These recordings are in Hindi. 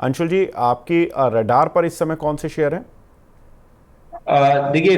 अंशुल जी, आपकी रडार पर इस समय कौन से शेयर हैं? देखिए,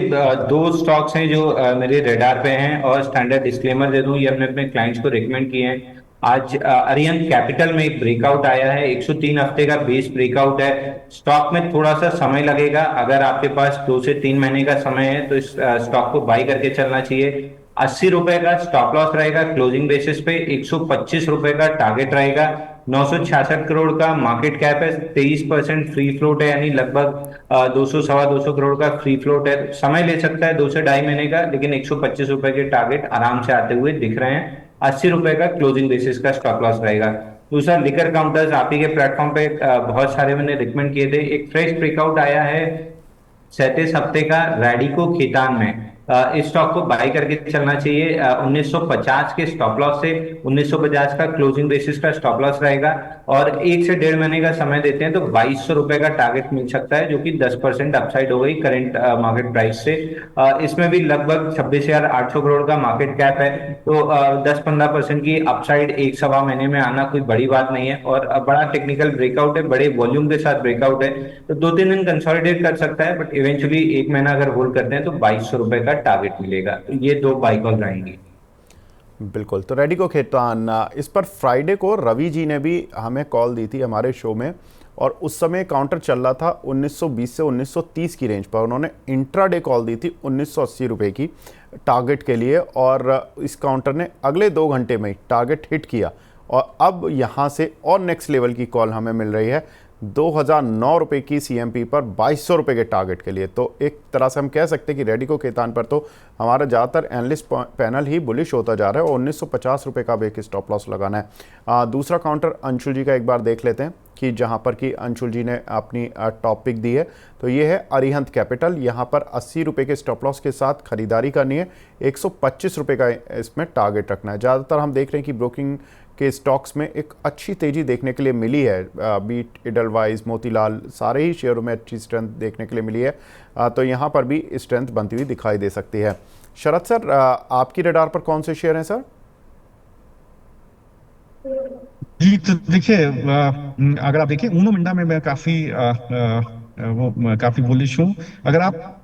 दो स्टॉक्स हैं जो मेरे रेडार पे हैं, और स्टैंडर्ड डिस्क्लेमर दे दूं, ये हमने अपने क्लाइंट्स को रिकमेंड किए हैं। आज अरिहंत कैपिटल में एक ब्रेकआउट आया है, 103 हफ्ते का बेस ब्रेकआउट है। स्टॉक में थोड़ा सा समय लगेगा, अगर आपके पास 2 से 3 महीने का समय है तो इस स्टॉक को बाई करके चलना चाहिए। 80 रुपए का स्टॉप लॉस रहेगा क्लोजिंग बेसिस पे, 125 रुपए का टारगेट रहेगा। 966 करोड़ का मार्केट कैप है, 23% फ्री फ्लोट है, यानी लगभग 200 सवा 200 करोड़ का फ्री फ्लोट है। समय ले सकता है 2 से 2.5 महीने का, लेकिन 125 रुपए के टारगेट आराम से आते हुए दिख रहे हैं। 80 रुपए का क्लोजिंग बेसिस का स्टॉप लॉस रहेगा। दूसरा, लिकर काउंटर्स आप ही के प्लेटफॉर्म पे बहुत सारे मैंने रिकमेंड किए थे। एक फ्रेश ब्रेकआउट आया है 37 हफ्ते का रैडिको खीतान में। इस स्टॉक को बाई करके चलना चाहिए 1950 के स्टॉप लॉस से। 1950 का क्लोजिंग बेसिस का स्टॉप लॉस रहेगा, और 1 से 1.5 महीने का समय देते हैं तो 2200 रुपए का टारगेट मिल सकता है, जो कि 10% अपसाइड हो गई करंट मार्केट प्राइस से। इसमें भी लगभग 26,800 करोड़ का मार्केट कैप है, तो 10-15% की अपसाइड एक सवा महीने में आना कोई बड़ी बात नहीं है। और बड़ा टेक्निकल ब्रेकआउट है, बड़े वॉल्यूम के साथ ब्रेकआउट है, तो 2-3 दिन कंसोलिडेट कर सकता है, बट इवेंचुअली 1 महीना अगर होल्ड करते हैं तो 2200 रुपए का टारगेट मिलेगा। तो ये दो बाई कॉल रहेंगी। बिल्कुल। तो रेडिको खेतान, इस पर फ्राइडे को रवि जी ने भी हमें कॉल दी थी हमारे शो में, और उस समय काउंटर चल रहा था 1920 से 1930 की रेंज पर। उन्होंने इंट्राडे कॉल दी थी 1980 रुपये की टारगेट के लिए, और इस काउंटर ने अगले 2 घंटे में टारगेट हिट किया। और अब यहाँ से और नेक्स्ट लेवल की कॉल हमें मिल रही है 2009 रुपये की सीएमपी पर 2200 रुपये के टारगेट के लिए। तो एक तरह से हम कह सकते हैं कि रेडिको खेतान पर तो हमारा ज़्यादातर एनालिस्ट पैनल ही बुलिश होता जा रहा है, और 1950 रुपये का भी एक स्टॉप लॉस लगाना है। दूसरा काउंटर अंशुल जी का एक बार देख लेते हैं कि जहां पर कि अंशुल जी ने अपनी टॉपिक दी है। तो ये है अरिहंत कैपिटल। यहां पर 80 रुपये के स्टॉप लॉस के साथ खरीदारी करनी है, 125 रुपये का इसमें टारगेट रखना है। ज़्यादातर हम देख रहे हैं कि ब्रोकिंग के स्टॉक्स में एक अच्छी तेज़ी देखने के लिए मिली है। बीट, इडलवाइज, मोतीलाल, सारे ही शेयरों में अच्छी स्ट्रेंथ देखने के लिए मिली है। तो यहाँ पर भी स्ट्रेंथ बनती हुई दिखाई दे सकती है। शरद सर, आपकी रडार पर कौन से शेयर हैं सर? जी, तो देखिए, अगर आप देखिए ऊनो मिंडा में मैं काफी बुलिश हूँ। अगर आप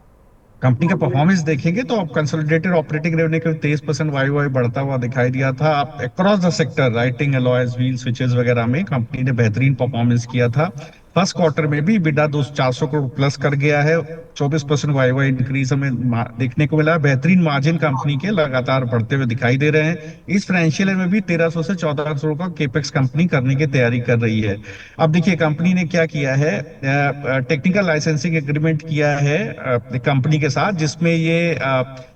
कंपनी का परफॉर्मेंस देखेंगे तो आप कंसोलिडेटेड ऑपरेटिंग रेवेन्यू के 23% वाई वाई बढ़ता हुआ दिखाई दिया था। आप across the sector writing, alloys, wheel, switches वगैरह में कंपनी ने बेहतरीन परफॉर्मेंस किया था। फर्स्ट क्वार्टर में भी बिडा 200-400 करोड़ प्लस कर गया है। 24% वाई वाई इंक्रीज हमें देखने को मिला है। बेहतरीन मार्जिन कंपनी के लगातार बढ़ते हुए दिखाई दे रहे हैं। इस फाइनेंशियल ईयर में भी 1300 से 1400 करोड़ का केपेक्स कंपनी करने की तैयारी कर रही है। अब देखिए कंपनी ने क्या किया है, टेक्निकल लाइसेंसिंग एग्रीमेंट किया है कंपनी के साथ, जिसमें ये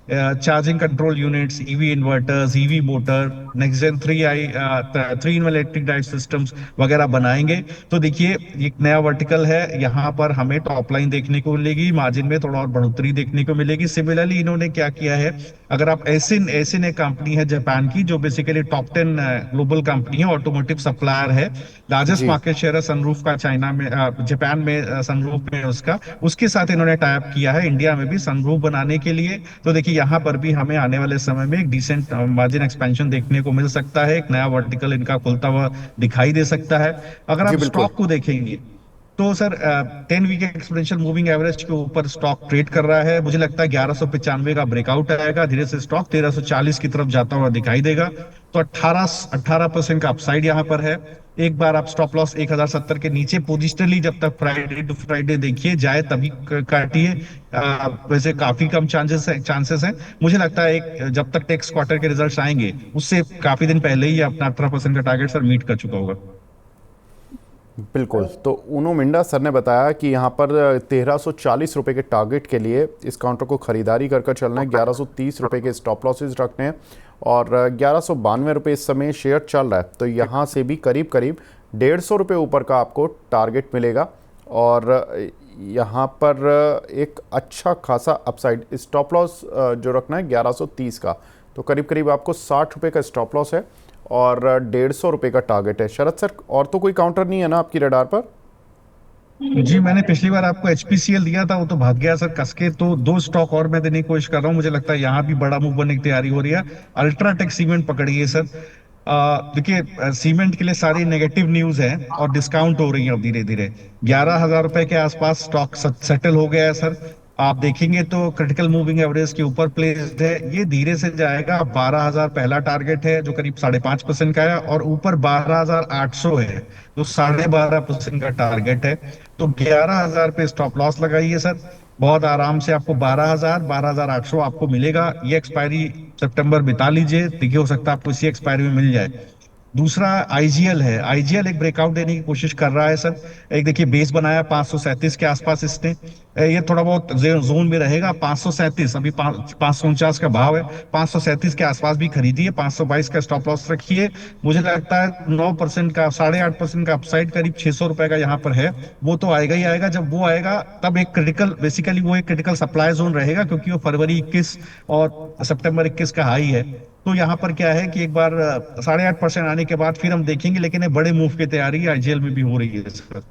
charging control units, EV inverters, EV motor, next gen 3 in electric drive systems वगैरह बनाएंगे। तो देखिए एक नया वर्टिकल है, यहाँ पर हमें टॉप लाइन देखने को मिलेगी, मार्जिन में थोड़ा और बढ़ोतरी देखने को मिलेगी। सिमिलरली इन्होंने क्या किया है, अगर आप एसिन एसिन एक कंपनी है जापान की जो बेसिकली टॉप 10 ग्लोबल कंपनी है, ऑटोमोटिव सप्लायर है, लार्जेस्ट जी। मार्केट शेयर है सनरूफ का चाइना में, जापान में सनरूफ में उसका, उसके साथ इन्होंने टाई अप किया है इंडिया में भी सनरूफ बनाने के लिए। तो देखिए यहाँ पर भी हमें आने वाले समय में एक डिसेंट मार्जिन एक्सपेंशन देखने को मिल सकता है, एक नया वर्टिकल इनका खुलता हुआ दिखाई दे सकता है। अगर जी आप बिल्कुल। स्टॉक को देखेंगे तो sir 10 week exponential moving average के ऊपर स्टॉक ट्रेड कर रहा है। मुझे लगता है 1195 का ब्रेकआउट आएगा, धीरे से स्टॉक 1340 की तरफ जाता हुआ दिखाई देगा। तो 18% का अपसाइड यहाँ पर है। एक बार आप स्टॉप लॉस 1070 के नीचे पोजिशनली जब तक फ्राइडे टू फ्राइडे देखिए जाए तभी काटिए। वैसे काफी कम चांसेस हैं। मुझे लगता है एक जब तक टेक्स्ट क्वार्टर के रिजल्ट्स आएंगे उससे काफी दिन पहले ही अपना 18% का टारगेट सर मीट कर चुका होगा। बिल्कुल। तो ऊनो मिंडा सर ने बताया कि यहाँ पर 1340 रुपये के टारगेट के लिए इस काउंटर को खरीदारी कर चलना है, 1130 रुपये के स्टॉप लॉसेज रखने हैं, और 1192 रुपये इस समय शेयर चल रहा है। तो यहाँ से भी करीब करीब 150 रुपये ऊपर का आपको टारगेट मिलेगा, और यहाँ पर एक अच्छा खासा अपसाइड। स्टॉप लॉस जो रखना है 1130 का, तो करीब करीब आपको 60 रुपये का स्टॉप लॉस है, और 150 रुपये का टारगेट है। शरद सर, और तो कोई काउंटर नहीं है ना आपकी रडार पर? जी, मैंने पिछली बार आपको एचपीसीएल दिया था, वो तो भाग गया सर कसके। तो दो स्टॉक और मैं देने की कोशिश कर रहा हूँ, मुझे लगता है यहाँ भी बड़ा मूव बनने की तैयारी हो रही है। अल्ट्राटेक सीमेंट पकड़िए सर। देखिए सीमेंट के लिए सारी नेगेटिव न्यूज है और डिस्काउंट हो रही है अब धीरे धीरे। 11,000 रुपए के आसपास स्टॉक सेटल हो गया है सर। आप देखेंगे तो क्रिटिकल मूविंग एवरेज के ऊपर प्लेस्ड है, ये धीरे से जाएगा। 12,000 पहला टारगेट है जो करीब 5.5% का है, और ऊपर 12,800 है जो 12.5% का टारगेट है। तो 11,000 पे स्टॉप लॉस लगाइए सर, बहुत आराम से आपको 12,000 12,800 आपको मिलेगा। ये एक्सपायरी सितंबर बिता लीजिए, देखिए हो सकता है आपको इसी एक्सपायरी में मिल जाए। दूसरा आईजीएल है, आईजीएल एक ब्रेकआउट देने की कोशिश कर रहा है सर। एक देखिए बेस बनाया 537 के आसपास इसने, ये थोड़ा बहुत जोन में रहेगा। 537 अभी 549 का भाव है, 537 के आसपास भी खरीदिए, 522 का स्टॉप लॉस रखिए। मुझे लगता है 9% का 8.5% का अपसाइड करीब 600 रुपए का यहाँ पर है। वो तो आएगा ही आएगा, जब वो आएगा तब एक क्रिटिकल, बेसिकली वो एक क्रिटिकल सप्लाई जोन रहेगा, क्योंकि वो फरवरी 21 और सितंबर 21 का हाई है। तो यहाँ पर क्या है कि एक बार 8.5% आने के बाद फिर हम देखेंगे, लेकिन ये बड़े मूव की तैयारी आईजीएल में भी हो रही है सर।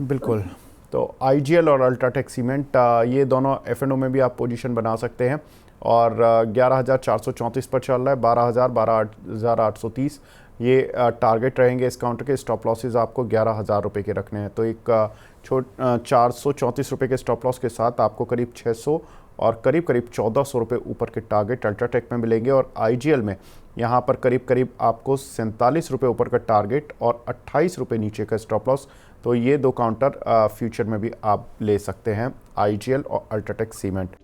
बिल्कुल। तो आईजीएल और अल्ट्राटेक सीमेंट, ये दोनों एफ&ओ में भी आप पोजीशन बना सकते हैं। और 11,434 पर चल रहा है, 12,000 12,830 ये टारगेट रहेंगे इस काउंटर के। स्टॉप लॉसेज आपको 11,000 रुपये के रखने हैं। तो एक 434 रुपये के स्टॉप लॉस के साथ आपको करीब 600 और करीब 1400 रुपये ऊपर के टारगेट अल्ट्राटेक में मिलेंगे। और आईजीएल में यहाँ पर करीब आपको 47 रुपये ऊपर का टारगेट और 28 रुपये नीचे का स्टॉप लॉस। तो ये दो काउंटर फ्यूचर में भी आप ले सकते हैं, आईजीएल और अल्ट्राटेक सीमेंट।